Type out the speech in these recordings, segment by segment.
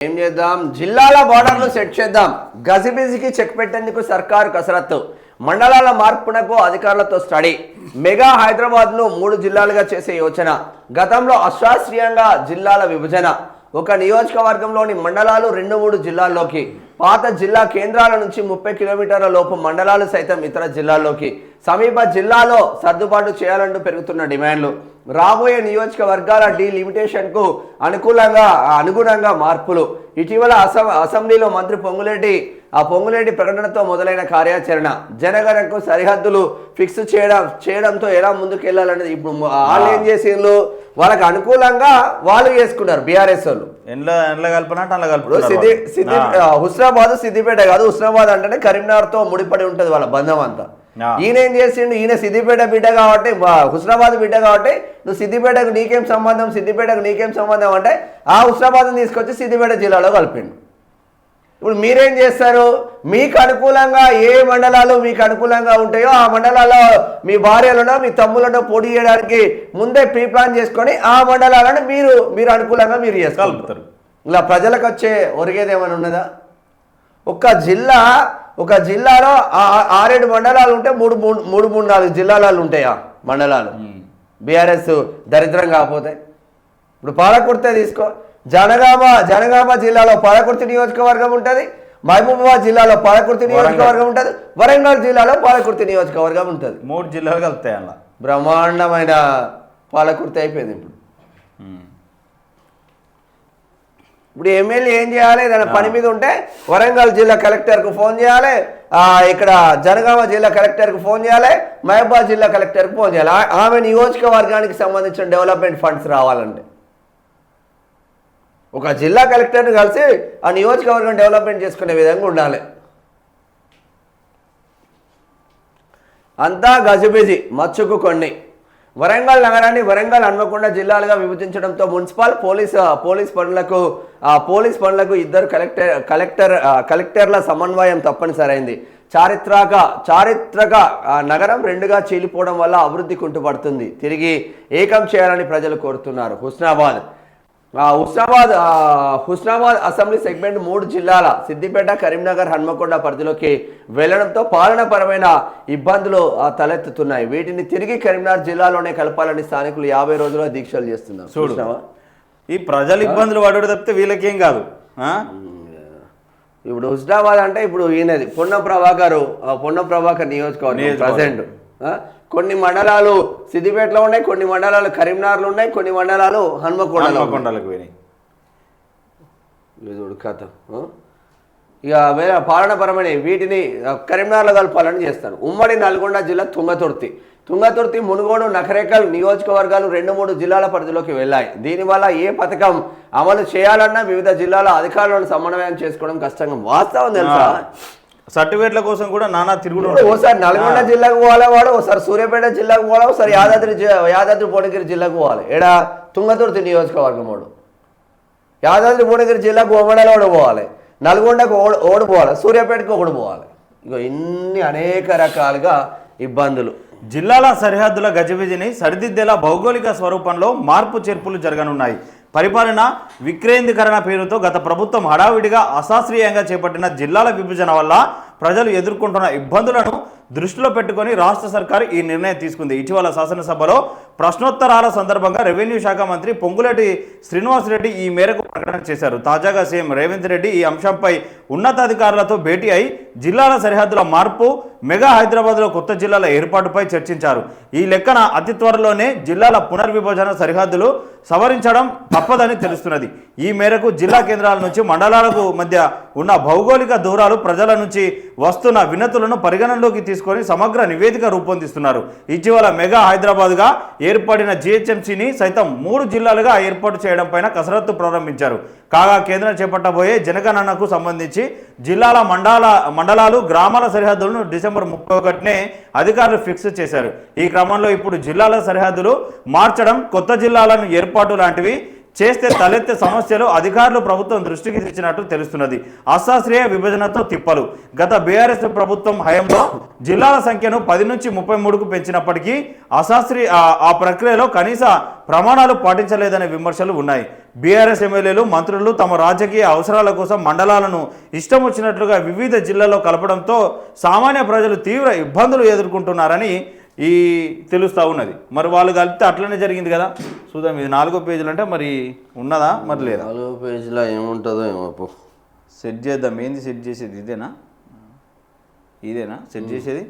ఏం చేద్దాం, జిల్లాల బోర్డర్లు సెట్ చేద్దాం, గజిబిజికి చెక్ పెట్టేందుకు సర్కారు కసరత్తు, మండలాల మార్పునకు అధికారులతో స్టడీ, మెగా హైదరాబాద్ను 3 జిల్లాలుగా చేసే యోచన, గతంలో అశాస్త్రీయంగా జిల్లాల విభజన, ఒక నియోజకవర్గంలోని మండలాలు 2-3 జిల్లాల్లోకి, పాత జిల్లా కేంద్రాల నుంచి 30 కిలోమీటర్ల లోపు మండలాలు సైతం ఇతర జిల్లాల్లోకి, సమీప జిల్లాలో సర్దుబాటు చేయాలంటూ పెరుగుతున్న డిమాండ్లు, రాబోయే నియోజకవర్గాల డీలిమిటేషన్కు అనుగుణంగా మార్పులు, ఇటీవల అసెంబ్లీలో మంత్రి పొంగులేటి ప్రకటనతో మొదలైన కార్యాచరణ, జనగణకు సరిహద్దులు ఫిక్స్ చేయడంతో ఎలా ముందుకెళ్లాలనేది. ఇప్పుడు వాళ్ళు ఏం చేసిండ్రు, వాళ్ళకి అనుకూలంగా వాళ్ళు చేసుకున్నారు బీఆర్ఎస్ వాళ్ళు. హుస్నాబాద్ సిద్దిపేట కాదు, హుస్నాబాద్ అంటేనే కరీంనగర్తో ముడిపడి ఉంటుంది వాళ్ళ బంధం అంతా. ఈయన ఏం చేసిండు, ఈయన సిద్దిపేట బిడ్డ కాబట్టి, హుస్నాబాద్ బిడ్డ కాబట్టి నువ్వు సిద్దిపేటకు నీకేం సంబంధం అంటే ఆ హుస్నాబాద్ని తీసుకొచ్చి సిద్దిపేట జిల్లాలో కలిపిండు. ఇప్పుడు మీరేం చేస్తారు, మీకు అనుకూలంగా ఏ మండలాలు మీకు అనుకూలంగా ఉంటాయో ఆ మండలాల్లో మీ భార్యలను మీ తమ్ములను పోటీ చేయడానికి ముందే ప్రీ ప్లాన్ చేసుకొని ఆ మండలాలను మీరు అనుకూలంగా మీరు చేసుకోగలుగుతారు. ఇలా ప్రజలకు వచ్చే ఒరిగేది ఏమైనా ఉన్నదా? ఒక జిల్లాలో 6-7 మండలాలు ఉంటే 3-4 జిల్లాలు ఉంటాయా మండలాలు? బీఆర్ఎస్ దరిద్రం కాకపోతే ఇప్పుడు పాలకుర్తే తీసుకో, జనగామ జిల్లాలో పాలకుర్తి నియోజకవర్గం ఉంటుంది, మహబూబాబాద్ జిల్లాలో పాలకుర్తి నియోజకవర్గం ఉంటుంది, వరంగల్ జిల్లాలో పాలకుర్తి నియోజకవర్గం ఉంటుంది. 3 జిల్లాలు కలుపుతాయి అలా. బ్రహ్మాండమైన పాలకుర్తి అయిపోయింది. ఇప్పుడు ఎమ్మెల్యే ఏం చేయాలి, దాని పని మీద ఉంటే వరంగల్ జిల్లా కలెక్టర్కు ఫోన్ చేయాలి, ఇక్కడ జనగామ జిల్లా కలెక్టర్కు ఫోన్ చేయాలి, మహబూబాబాద్ జిల్లా కలెక్టర్కు ఫోన్ చేయాలి. ఆమె నియోజకవర్గానికి సంబంధించిన డెవలప్మెంట్ ఫండ్స్ రావాలంటే ఒక జిల్లా కలెక్టర్ని కలిసి ఆ నియోజకవర్గం డెవలప్మెంట్ చేసుకునే విధంగా ఉండాలి. అంతా గజిబిజి మచ్చుకు కొన్ని. వరంగల్ నగరాన్ని వరంగల్ హన్మకొండ జిల్లాలుగా విభజించడంతో మున్సిపల్ పోలీస్ పనులకు 2 కలెక్టర్ల సమన్వయం తప్పనిసరైంది. చారిత్రక నగరం 2గా చీలిపోవడం వల్ల అభివృద్ధి కుంటుపడుతుంది. తిరిగి ఏకం చేయాలని ప్రజలు కోరుతున్నారు. హుస్నాబాద్ అసెంబ్లీ సెగ్మెంట్ 3 జిల్లాల సిద్దిపేట, కరీంనగర్, హన్మకొండ పరిధిలోకి వెళ్లడంతో పాలనాపరమైన ఇబ్బందులు తలెత్తుతున్నాయి. వీటిని తిరిగి కరీంనగర్ జిల్లాలోనే కలపాలని స్థానికులు 50 రోజులుగా దీక్షలు చేస్తున్నారు. చూసినావా, ఈ ప్రజలు ఇబ్బందులు పడడం తప్పితే వీళ్ళకేం కాదు. ఇప్పుడు హుస్నాబాద్ అంటే ఇప్పుడు ఈయనది పొన్నం ప్రభాకర్ నియోజకవర్గం ప్రజెంట్. కొన్ని మండలాలు సిద్దిపేటలో ఉన్నాయి, కొన్ని మండలాలు కరీంనగర్లో ఉన్నాయి, కొన్ని మండలాలు హన్మకొండలకు పోయినాయి. కథ ఇక వేరే పాలనపరమైన వీటిని కరీంనగర్లో కలపాలని చేస్తాను. ఉమ్మడి నల్గొండ జిల్లా తుంగతుర్తి, మునుగోడు, నకరేకల్ నియోజకవర్గాలు 2-3 జిల్లాల పరిధిలోకి వెళ్ళాయి. దీనివల్ల ఏ పథకం అమలు చేయాలన్నా వివిధ జిల్లాల అధికారులను సమన్వయం చేసుకోవడం కష్టంగా. వాస్తవం తెలుసా, సర్టిఫికేట్ల కోసం కూడా నానా తిరుగుడు. ఓసారి నల్గొండ జిల్లాకు పోవాలి వాడు, ఒకసారి సూర్యాపేట జిల్లాకు పోవాలి, ఒకసారి యాదాద్రి భువనగిరి జిల్లాకు పోవాలి. ఏడా తుంగతుర్తి నియోజకవర్గం వాడు, యాదాద్రి భువనగిరి జిల్లాకు ఓమడలో పోవాలి, నల్గొండకు ఓడిపోవాలి, సూర్యాపేటకు ఒకటి పోవాలి. ఇక ఇన్ని అనేక రకాలుగా ఇబ్బందులు. జిల్లాల సరిహద్దుల గజిబిజిని సరిదిద్దేలా భౌగోళిక స్వరూపంలో మార్పు చేర్పులు జరగనున్నాయి. పరిపాలన వికేంద్రీకరణ పేరుతో గత ప్రభుత్వం హడావిడిగా అశాస్త్రీయంగా చేపట్టిన జిల్లాల విభజన వల్ల ప్రజలు ఎదుర్కొంటున్న ఇబ్బందులను దృష్టిలో పెట్టుకొని రాష్ట్ర సర్కారు ఈ నిర్ణయం తీసుకుంది. ఇటీవల శాసనసభలో ప్రశ్నోత్తరాల సందర్భంగా రెవెన్యూ శాఖ మంత్రి పొంగులేటి శ్రీనివాసరెడ్డి ఈ మేరకు ప్రకటన చేశారు. తాజాగా సీఎం రేవంత్ రెడ్డి ఈ అంశంపై ఉన్నతాధికారులతో భేటీ అయి జిల్లాల సరిహద్దుల మార్పు, మెగా హైదరాబాద్లో కొత్త జిల్లాల ఏర్పాటుపై చర్చించారు. ఈ లెక్కన అతి త్వరలోనే జిల్లాల పునర్విభజన సరిహద్దులు సవరించడం తప్పదని తెలుస్తున్నది. ఈ మేరకు జిల్లా కేంద్రాల నుంచి మండలాలకు మధ్య ఉన్న భౌగోళిక దూరాలు, ప్రజల నుంచి వస్తున్న వినతులను పరిగణనలోకి తీసుకొని సమగ్ర నివేదిక రూపొందిస్తున్నారు. ఇటీవల మెగా హైదరాబాద్గా ఏర్పడిన జిహెచ్ఎంసీని సైతం 3 జిల్లాలుగా ఏర్పాటు చేయడం పైన కసరత్తు ప్రారంభించారు. కాగా కేంద్రం చేపట్టబోయే జనగణనకు సంబంధించి జిల్లాల మండలాలు, గ్రామాల సరిహద్దులను డిసెంబర్ 31నే అధికారులు ఫిక్స్ చేశారు. ఈ క్రమంలో ఇప్పుడు జిల్లాల సరిహద్దులు మార్చడం, కొత్త జిల్లాలను ఏర్పాటు లాంటివి చేస్తే తలెత్తే సమస్యలు అధికారులు ప్రభుత్వం దృష్టికి తెచ్చినట్టు తెలుస్తున్నది. అశాస్త్రీయ విభజనతో తిప్పలు. గత బీఆర్ఎస్ ప్రభుత్వం హయాంలో జిల్లాల సంఖ్యను 10 నుంచి 33కు పెంచినప్పటికీ ఆ ప్రక్రియలో కనీస ప్రమాణాలు పాటించలేదనే విమర్శలు ఉన్నాయి. బీఆర్ఎస్ ఎమ్మెల్యేలు మంత్రులు తమ రాజకీయ అవసరాల కోసం మండలాలను ఇష్టం వచ్చినట్లుగా వివిధ జిల్లాల్లో కలపడంతో సామాన్య ప్రజలు తీవ్ర ఇబ్బందులు ఎదుర్కొంటున్నారని తెలుస్తూ ఉన్నది. మరి వాళ్ళు కలిపితే అట్లనే జరిగింది కదా. చూద్దాం, ఇది 4వ పేజీలు అంటే మరి ఉన్నదా మరి లేదా? 4వ పేజీలో ఏముంటుందో ఏమో సెట్ చేద్దాం. ఏంది సెట్ చేసేది? ఇదేనా సెట్ చేసేది?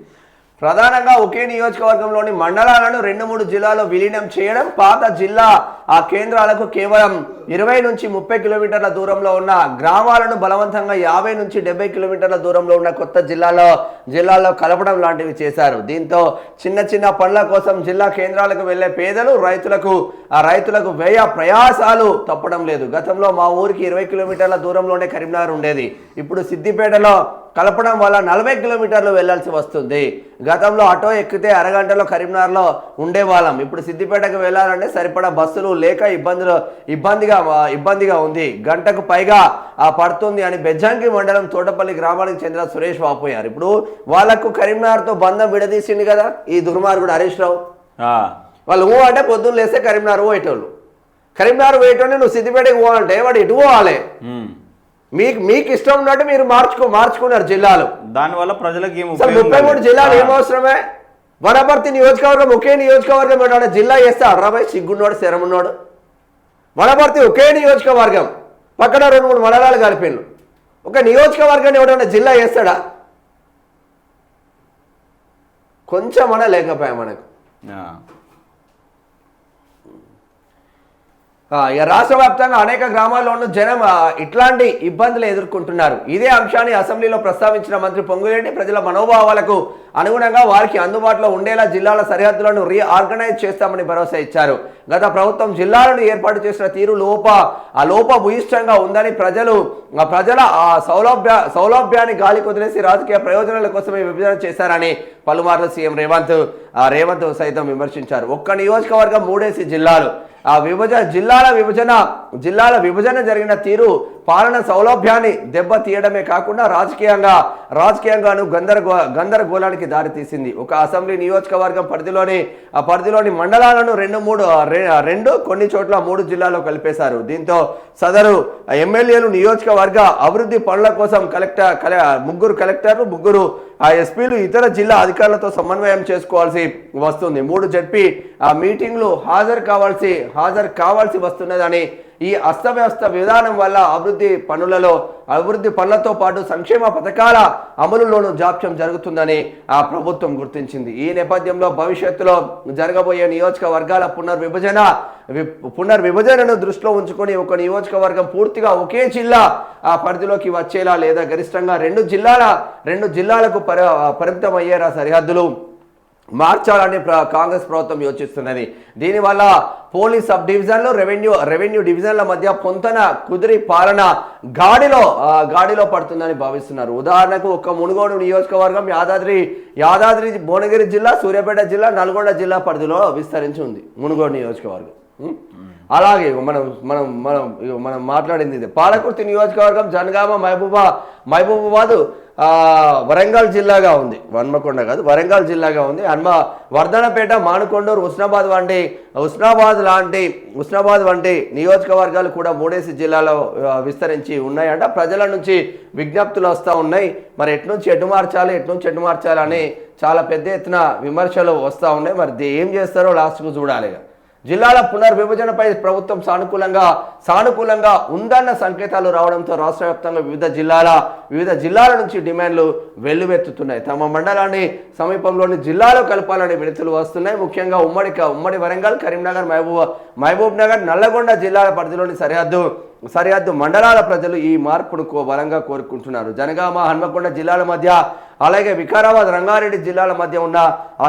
ప్రధానంగా ఒకే నియోజకవర్గంలోని మండలాలను 2-3 జిల్లాల్లో విలీనం చేయడం, పాత జిల్లా ఆ కేంద్రాలకు కేవలం 20 నుంచి 30 కిలోమీటర్ల దూరంలో ఉన్న గ్రామాలను బలవంతంగా 50 నుంచి 70 కిలోమీటర్ల దూరంలో ఉన్న కొత్త జిల్లాల్లో కలపడం లాంటివి చేశారు. దీంతో చిన్న పనుల కోసం జిల్లా కేంద్రాలకు వెళ్లే పేదలు రైతులకు వ్యయ ప్రయాసాలు తప్పడం లేదు. గతంలో మా ఊరికి 20 కిలోమీటర్ల దూరంలోనే కరీంనగర్ ఉండేది. ఇప్పుడు సిద్దిపేటలో కలపడం వల్ల 40 కిలోమీటర్లు వెళ్లాల్సి వస్తుంది. గతంలో ఆటో ఎక్కితే అరగంటలో కరీంనగర్లో ఉండేవాళ్ళం. ఇప్పుడు సిద్దిపేటకు వెళ్లాలంటే సరిపడా బస్సులు లేక ఇబ్బందిగా ఉంది. గంటకు పైగా పడుతుంది అని బెజ్జంకి మండలం తోటపల్లి గ్రామానికి చెందిన సురేష్ వాపోయారు. ఇప్పుడు వాళ్లకు కరీంనగర్తో బంధం విడదీసింది కదా ఈ దుర్మార్గుడు హరీష్ రావు. వాళ్ళు అంటే పొద్దున్న లేస్తే కరీంనగర్ పోయేటోళ్ళు. కరీంనగర్ పోయేటోళ్ళు నువ్వు సిద్దిపేటకి పోవాలంటే వాడు ఎటు పోవాలి? మీకు ఇష్టం ఉన్నట్టు మీరు మార్చుకున్నారు జిల్లాలు. దానివల్ల ప్రజలకు 33 జిల్లాలు ఏమవసరమే? వనపర్తి నియోజకవర్గం ఒకే నియోజకవర్గం ఏమన్నా జిల్లా చేస్తే అర్రాబాయ్ సిగ్గున్నాడు శరమున్నాడు. వనపర్తి ఒకే నియోజకవర్గం, పక్కన 2-3 మండలాలు కలిపిండు. ఒక నియోజకవర్గాన్ని ఎవడన్నా జిల్లా చేస్తాడా? కొంచెమన్నా లేకపోయా మనకు. రాష్ట్ర వ్యాప్తంగా అనేక గ్రామాల్లోనూ జనం ఇట్లాంటి ఇబ్బందులు ఎదుర్కొంటున్నారు. ఇదే అంశాన్ని అసెంబ్లీలో ప్రస్తావించిన మంత్రి పొంగులేటి ప్రజల మనోభావాలకు అనుగుణంగా వారికి అందుబాటులో ఉండేలా జిల్లాల సరిహద్దులను రీఆర్గనైజ్ చేస్తామని భరోసా ఇచ్చారు. గత ప్రభుత్వం జిల్లాలను ఏర్పాటు చేసిన తీరు లోపభూయిష్టంగా ఉందని ప్రజల సౌలభ్యాన్ని గాలి కుదిలేసి రాజకీయ ప్రయోజనాల కోసమే విభజన చేశారని పలుమార్లు సీఎం రేవంత్ సైతం విమర్శించారు. ఒక్క నియోజకవర్గం 3 జిల్లాలు. జిల్లాల విభజన జరిగిన తీరు పాలన సౌలభ్యాన్ని దెబ్బతీయడమే కాకుండా రాజకీయంగాను గందరగోళానికి దారితీసింది. ఒక అసెంబ్లీ నియోజకవర్గం పరిధిలోని మండలాలను 2 కొన్ని చోట్ల 3 జిల్లాల్లో కలిపేశారు. దీంతో సదరు ఎమ్మెల్యేలు నియోజకవర్గ అభివృద్ధి పనుల కోసం 3 కలెక్టర్లు 3 ఎస్పీలు ఇతర జిల్లా అధికారులతో సమన్వయం చేసుకోవాల్సి వస్తుంది. 3 జడ్పీ మీటింగ్లు హాజరు కావాల్సి వస్తున్నదని, ఈ అస్తవ్యస్త విధానం వల్ల అభివృద్ధి పనులతో పాటు సంక్షేమ పథకాల అమలులోనూ జాప్యం జరుగుతుందని ప్రభుత్వం గుర్తించింది. ఈ నేపథ్యంలో భవిష్యత్తులో జరగబోయే నియోజకవర్గాల పునర్విభజనను దృష్టిలో ఉంచుకొని ఒక నియోజకవర్గం పూర్తిగా ఒకే జిల్లా పరిధిలోకి వచ్చేలా లేదా గరిష్టంగా 2 జిల్లాలకు పరిమితమయ్యేలా సరిహద్దులు మార్చాలని కాంగ్రెస్ ప్రభుత్వం యోచిస్తున్నది. దీనివల్ల పోలీస్ సబ్ డివిజన్లు రెవెన్యూ డివిజన్ల మధ్య పొంతన కుదిరి పాలన గాడిలో పడుతుందని భావిస్తున్నారు. ఉదాహరణకు ఒక మునుగోడు నియోజకవర్గం యాదాద్రి భువనగిరి జిల్లా, సూర్యాపేట జిల్లా, నల్గొండ జిల్లా పరిధిలో విస్తరించి ఉంది మునుగోడు నియోజకవర్గం. అలాగే మనం మాట్లాడింది ఇది. పాలకుర్తి నియోజకవర్గం జనగామ, మహబూబాబాద్, వరంగల్ జిల్లాగా ఉంది. హన్మకొండ కాదు, వరంగల్ జిల్లాగా ఉంది. వర్ధనపేట, మానుకొండూరు, ఉస్నాబాద్ లాంటి నియోజకవర్గాలు కూడా 3 జిల్లాలో విస్తరించి ఉన్నాయంట. ప్రజల నుంచి విజ్ఞప్తులు వస్తూ ఉన్నాయి. మరి ఎట్నుంచి ఎటు మార్చాలి అని చాలా పెద్ద ఎత్తున విమర్శలు వస్తూ ఉన్నాయి. మరి ఏం చేస్తారో లాస్ట్కు చూడాలి. జిల్లాల పునర్విభజనపై ప్రభుత్వం సానుకూలంగా ఉందన్న సంకేతాలు రావడంతో రాష్ట్ర వ్యాప్తంగా వివిధ జిల్లాల నుంచి డిమాండ్లు వెల్లువెత్తుతున్నాయి. తమ మండలాన్ని సమీపంలోని జిల్లాలో కలపాలని వినతులు వస్తున్నాయి. ముఖ్యంగా ఉమ్మడి వరంగల్, కరీంనగర్, మహబూబ్ నగర్, నల్లగొండ జిల్లాల పరిధిలోని సరిహద్దు మండలాల ప్రజలు ఈ మార్పును బలంగా కోరుకుంటున్నారు. జనగామ, హన్మకొండ జిల్లాల మధ్య, అలాగే వికారాబాద్, రంగారెడ్డి జిల్లాల మధ్య ఉన్న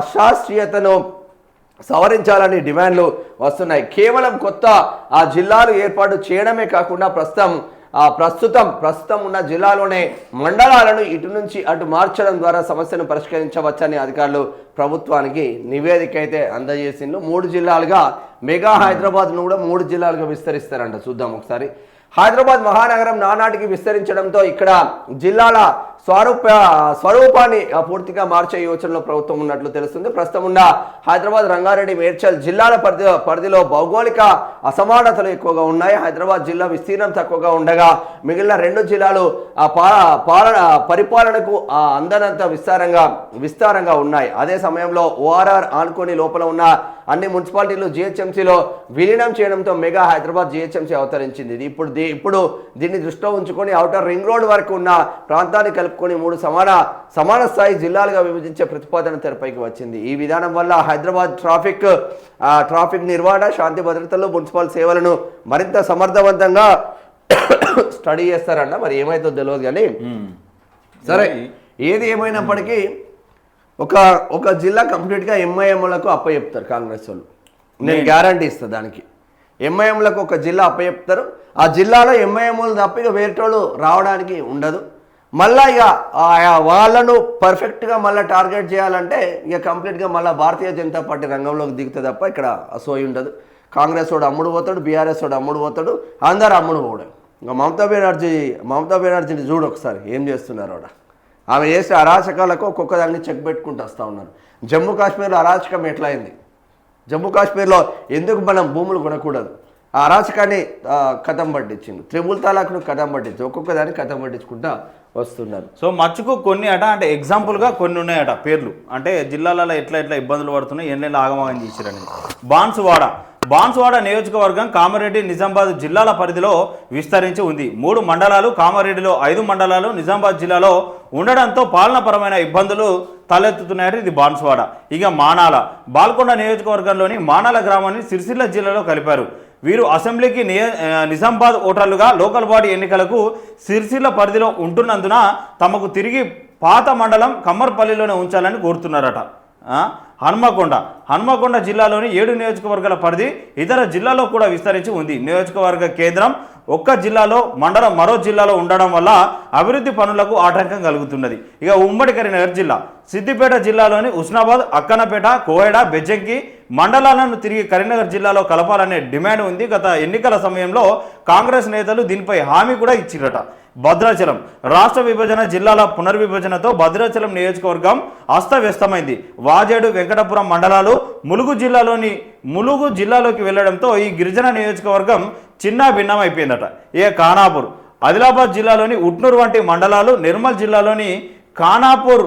అశాస్త్రీయతను సవరించాలని డిమాండ్లు వస్తున్నాయి. కేవలం కొత్త జిల్లాలు ఏర్పాటు చేయడమే కాకుండా ప్రస్తుతం ఉన్న జిల్లాలోనే మండలాలను ఇటు నుంచి అటు మార్చడం ద్వారా సమస్యను పరిష్కరించవచ్చని అధికారులు ప్రభుత్వానికి నివేదిక అయితే అందజేసిండ్రు. 3 జిల్లాలుగా మెగా హైదరాబాద్ను కూడా 3 జిల్లాలుగా విస్తరిస్తారంట. చూద్దాం ఒకసారి. హైదరాబాద్ మహానగరం నానాటికి విస్తరించడంతో ఇక్కడ జిల్లాల స్వరూపాన్ని పూర్తిగా మార్చే యోచనలో ప్రభుత్వం ఉన్నట్లు తెలుస్తుంది. ప్రస్తుతం ఉన్న హైదరాబాద్, రంగారెడ్డి, మేడ్చల్ జిల్లాల పరిధిలో భౌగోళిక అసమానతలు ఎక్కువగా ఉన్నాయి. హైదరాబాద్ జిల్లా విస్తీర్ణం తక్కువగా ఉండగా మిగిలిన 2 జిల్లాలు పరిపాలనకు అందనంత విస్తారంగా ఉన్నాయి. అదే సమయంలో ఓఆర్ఆర్ ఆనుకొని లోపల ఉన్న అన్ని మున్సిపాలిటీలు జిహెచ్ఎంసీలో విలీనం చేయడంతో మెగా హైదరాబాద్ జిహెచ్ఎంసీ అవతరించింది. ఇప్పుడు దీన్ని దృష్టిలో ఉంచుకొని ఔటర్ రింగ్ రోడ్ వరకు ఉన్న ప్రాంతాన్ని కలుపుకొని 3 సమాన స్థాయి జిల్లాలుగా విభజించే ప్రతిపాదన తెరపైకి వచ్చింది. ఈ విధానం వల్ల హైదరాబాద్ ట్రాఫిక్ నిర్వహణ, శాంతి భద్రతలు, మున్సిపల్ సేవలను మరింత సమర్థవంతంగా స్టడీ చేస్తారన్న. మరి ఏమైతుందో తెలియదు కానీ సరే, ఏది ఏమైనప్పటికీ ఒక జిల్లా కంప్లీట్గా ఎంఐఎంలకు అప్పచెప్తారు కాంగ్రెస్ వాళ్ళు. నేను గ్యారంటీ ఇస్తాను దానికి. ఎంఐఎంలకు ఒక జిల్లా అప్పచెప్తారు. ఆ జిల్లాలో ఎంఐఎంలు తప్ప ఇక వేరేటోళ్ళు రావడానికి ఉండదు. మళ్ళీ ఇక వాళ్ళను పర్ఫెక్ట్గా మళ్ళీ టార్గెట్ చేయాలంటే ఇక కంప్లీట్గా మళ్ళీ భారతీయ జనతా పార్టీ రంగంలోకి దిగుతుంది తప్ప ఇక్కడ సోయి ఉండదు. కాంగ్రెస్ వాడు అమ్ముడు పోతాడు, బీఆర్ఎస్ వాడు అమ్ముడు పోతాడు, అందరు అమ్ముడు పోవడం. ఇంకా మమతా బెనర్జీని చూడు ఒకసారి ఏం చేస్తున్నారు ఆడ. ఆమె చేసే అరాచకాలకు ఒక్కొక్క దాన్ని చెక్ పెట్టుకుంటూ వస్తూ ఉన్నారు. జమ్మూ కాశ్మీర్లో అరాచకం ఎట్లయింది? జమ్మూ కాశ్మీర్లో ఎందుకు మనం భూములు కొనకూడదు? ఆ అరాచకాన్ని కథం పట్టించింది. త్రిబుల్ తలాక్ను కథం పట్టించి ఒక్కొక్క దాన్ని కథం పట్టించుకుంటా వస్తున్నారు. సో మచ్చుకు కొన్ని అంటే ఎగ్జాంపుల్గా కొన్ని ఉన్నాయట పేర్లు, అంటే జిల్లాలలో ఎట్లా ఇబ్బందులు పడుతున్నాయి, ఎన్నెళ్ళు ఆగమాగం చేశారని. బాన్సువాడ నియోజకవర్గం కామారెడ్డి, నిజామాబాద్ జిల్లాల పరిధిలో విస్తరించి ఉంది. 3 మండలాలు, కామారెడ్డిలో 5 మండలాలు నిజామాబాద్ జిల్లాలో ఉండడంతో పాలనాపరమైన ఇబ్బందులు తలెత్తుతున్నాయని ఇది బాన్సువాడ. ఇక బాల్కొండ నియోజకవర్గంలోని మానాల గ్రామాన్ని సిరిసిల్ల జిల్లాలో కలిపారు. వీరు అసెంబ్లీకి నిజామాబాద్ ఓటర్లుగా లోకల్ బాడీ ఎన్నికలకు సిరిసిల్ల పరిధిలో ఉంటున్నందున తమకు తిరిగి పాత మండలం కమ్మర్పల్లిలోనే ఉంచాలని కోరుతున్నారట. హన్మకొండ జిల్లాలోని 7 నియోజకవర్గాల పరిధి ఇతర జిల్లాలో కూడా విస్తరించి ఉంది. నియోజకవర్గ కేంద్రం ఒక్క జిల్లాలో, మండలం మరో జిల్లాలో ఉండడం వల్ల అభివృద్ధి పనులకు ఆటంకం కలుగుతున్నది. ఇక ఉమ్మడి కరీంనగర్ జిల్లా, సిద్దిపేట జిల్లాలోని ఉస్నాబాద్, అక్కనపేట, కోహెడ, బెజ్జంకి మండలాలను తిరిగి కరీంనగర్ జిల్లాలో కలపాలనే డిమాండ్ ఉంది. గత ఎన్నికల సమయంలో కాంగ్రెస్ నేతలు దీనిపై హామీ కూడా ఇచ్చిరట. భద్రాచలం, రాష్ట్ర విభజన, జిల్లాల పునర్విభజనతో భద్రాచలం నియోజకవర్గం అస్తవ్యస్తమైంది. వాజేడు, వెంకటపురం మండలాలు ములుగు జిల్లాలోకి వెళ్లడంతో ఈ గిరిజన నియోజకవర్గం చిన్న భిన్నం అయిపోయిందట. ఖానాపూర్, ఆదిలాబాద్ జిల్లాలోని ఉట్నూరు వంటి మండలాలు నిర్మల్ జిల్లాలోని ఖానాపూర్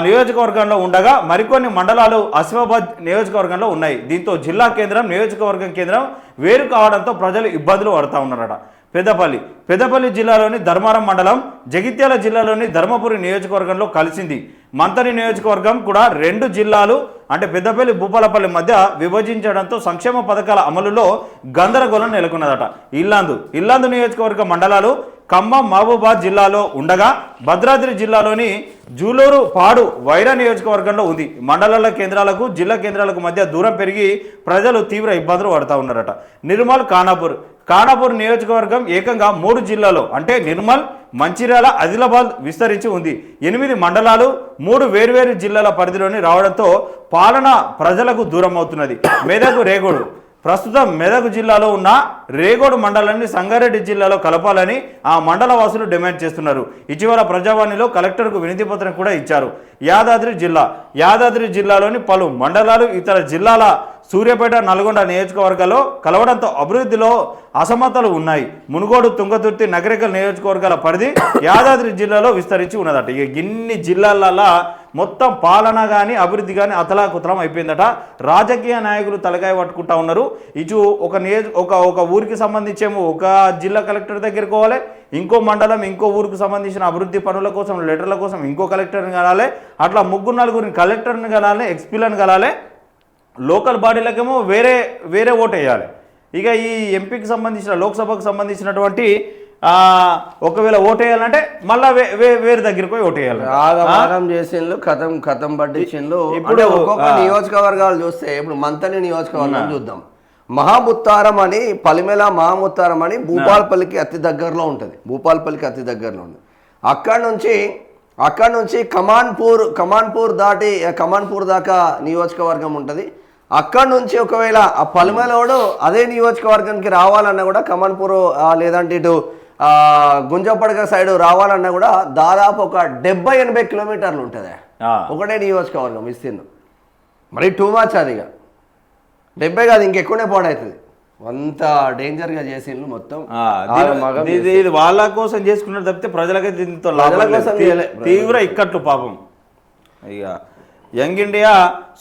నియోజకవర్గంలో ఉండగా మరికొన్ని మండలాలు ఆసిఫాబాద్ నియోజకవర్గంలో ఉన్నాయి. దీంతో జిల్లా కేంద్రం, నియోజకవర్గం కేంద్రం వేరు కావడంతో ప్రజలు ఇబ్బందులు పడుతూ ఉన్నారట. పెద్దపల్లి జిల్లాలోని ధర్మారం మండలం జగిత్యాల జిల్లాలోని ధర్మపురి నియోజకవర్గంలో కలిసింది. మంతని నియోజకవర్గం కూడా 2 జిల్లాలు అంటే పెద్దపల్లి, భూపాలపల్లి మధ్య విభజించడంతో సంక్షేమ పథకాల అమలులో గందరగోళం నెలకొన్నదట. ఇల్లాందు నియోజకవర్గ మండలాలు ఖమ్మం, మహబూబాద్ జిల్లాలో ఉండగా భద్రాద్రి జిల్లాలోని జూలూరు, పాడు, వైరా నియోజకవర్గంలో ఉంది. మండలాల కేంద్రాలకు, జిల్లా కేంద్రాలకు మధ్య దూరం పెరిగి ప్రజలు తీవ్ర ఇబ్బందులు పడుతూ ఉన్నారట. నిర్మల్, ఖానాపూర్ నియోజకవర్గం ఏకంగా 3 జిల్లాలో అంటే నిర్మల్, మంచిర్యాల, ఆదిలాబాద్ విస్తరించి ఉంది. 8 మండలాలు 3 వేర్వేరు జిల్లాల పరిధిలోని రావడంతో పాలన ప్రజలకు దూరం అవుతున్నది. రేగోడు, ప్రస్తుతం మెదక్ జిల్లాలో ఉన్న రేగోడు మండలాన్ని సంగారెడ్డి జిల్లాలో కలపాలని ఆ మండల వాసులు డిమాండ్ చేస్తున్నారు. ఇటీవల ప్రజావాణిలో కలెక్టర్కు వినతి పత్రం కూడా ఇచ్చారు. యాదాద్రి జిల్లాలోని పలు మండలాలు ఇతర జిల్లాల సూర్యాపేట, నల్గొండ నియోజకవర్గాల్లో కలవడంతో అభివృద్ధిలో అసమతలు ఉన్నాయి. మునుగోడు, తుంగతుర్తి, నగరికల్ నియోజకవర్గాల పరిధి యాదాద్రి జిల్లాలో విస్తరించి ఉన్నదట. ఇక ఇన్ని జిల్లాలలో మొత్తం పాలన కానీ అభివృద్ధి కానీ అతలాకుతలం అయిపోయిందట. రాజకీయ నాయకులు తలకాయ పట్టుకుంటా ఉన్నారు. ఇటు ఒక ఊరికి సంబంధించేమో ఒక జిల్లా కలెక్టర్ దగ్గరికి పోవాలి, ఇంకో మండలం ఇంకో ఊరికి సంబంధించిన అభివృద్ధి పనుల కోసం, లెటర్ల కోసం ఇంకో కలెక్టర్ని కలాలి. అట్లా 3-4 కలెక్టర్ని కలాలి, ఎక్స్పీలను కలాలి. లోకల్ బాడీలకేమో వేరే ఓటు వేయాలి. ఇక ఈ ఎంపీకి సంబంధించిన, లోక్సభకు సంబంధించినటువంటి ఒకవేళ ఓటు వేయాలంటే మళ్ళా వేరే దగ్గరికి పోయి ఓటు వేయాలి. ఆగమాగం చేసిండ్రు, కథం పట్టించిండ్రు. ఇప్పుడు ఒక్కొక్క నియోజకవర్గాలు చూస్తే ఇప్పుడు మంతని నియోజకవర్గం చూద్దాం. మహాముత్తారం అని, పలిమెల మహాముత్తారం అని భూపాలపల్లికి అతి దగ్గరలో ఉంటుంది. అక్కడ నుంచి కమాన్పూర్ దాకా నియోజకవర్గం ఉంటుంది. అక్కడ నుంచి ఒకవేళ ఆ పలిమెలోడు అదే నియోజకవర్గానికి రావాలన్నా కూడా కమాన్పూర్ లేదంటే ఇటు గుంజపడక సైడ్ రావాలన్నా కూడా దాదాపు ఒక 70-80 కిలోమీటర్లు ఉంటుంది ఒకటే నియోజకవర్గం విస్తీర్ణం. మరి టూ మచ్ అది ఇక 70 కాదు ఇంకెక్కువనే పాడవుతుంది, అంత డేంజర్గా చేసిండ్రు మొత్తం. ఇది వాళ్ళ కోసం చేసుకున్నట్టు తప్పితే ప్రజలకైతే దీంతో తీవ్ర ఇక్కట్లు పాపం. ఇక యంగ్ ఇండియా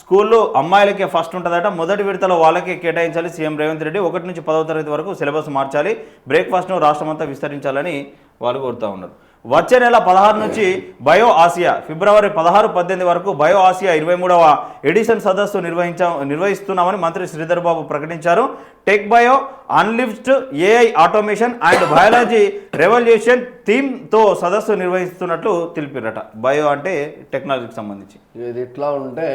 స్కూల్లో అమ్మాయిలకే ఫస్ట్ ఉంటుందట, మొదటి విడతలో వాళ్ళకే కేటాయించాలి. సీఎం రేవంత్ రెడ్డి 1 నుంచి 10వ తరగతి వరకు సిలబస్ మార్చాలి, బ్రేక్ఫాస్ట్ను రాష్ట్రమంతా విస్తరించాలని వాళ్ళు కోరుతూ ఉన్నారు. వచ్చే నెల 16 నుంచి బయో ఆసియా, ఫిబ్రవరి 16-18 వరకు బయో ఆసియా 23వ ఎడిషన్ సదస్సు నిర్వహిస్తున్నామని మంత్రి శ్రీధర్ బాబు ప్రకటించారు. టెక్ బయో అన్లిఫ్ట్ AI automation and biology revolution థీమ్తో సదస్సు నిర్వహిస్తున్నట్లు తెలిపారట. బయో అంటే టెక్నాలజీకి సంబంధించి. ఇది ఇట్లా ఉంటే